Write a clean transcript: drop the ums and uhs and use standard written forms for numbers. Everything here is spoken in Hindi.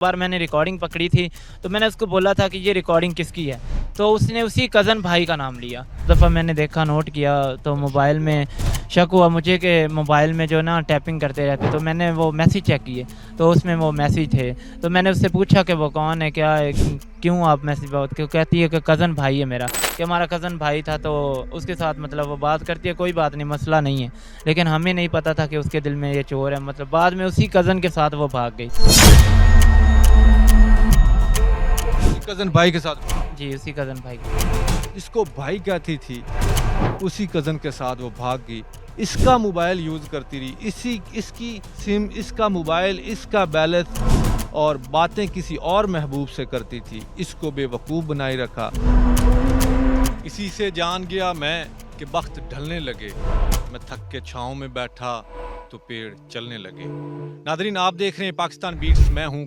बार मैंने रिकॉर्डिंग पकड़ी थी तो मैंने उसको बोला था कि ये रिकॉर्डिंग किसकी है, तो उसने उसी कज़न भाई का नाम लिया। दफ़ा मैंने देखा, नोट किया तो मोबाइल में शक हुआ मुझे कि मोबाइल में जो ना टैपिंग करते रहते, तो मैंने वो मैसेज चेक किए तो उसमें वो मैसेज थे। तो मैंने उससे पूछा कि वो कौन है, क्या है, क्यों आप मैसेज बात, क्यों कहती है कि कज़न भाई है मेरा, कि हमारा कज़न भाई था तो उसके साथ मतलब वो बात करती है, कोई बात नहीं, मसला नहीं है। लेकिन हमें नहीं पता था कि उसके दिल में ये चोर है। मतलब बाद में उसी कज़न के साथ वो भाग गई। कजन भाई के साथ, जी, उसी कज़न भाई के। जिसको भाई कहती थी उसी कजन के साथ वो भाग गई। इसका मोबाइल यूज करती रही, इसकी सिम, इसका मोबाइल, इसका बैलेंस और बातें किसी और महबूब से करती थी। इसको बेवकूफ़ बनाए रखा। इसी से जान गया मैं कि वक्त ढलने लगे। मैं थक के छाँव में बैठा तो पेड़ चलने लगे। नादरीन, आप देख रहे हैं पाकिस्तान बीट्स, मैं हूँ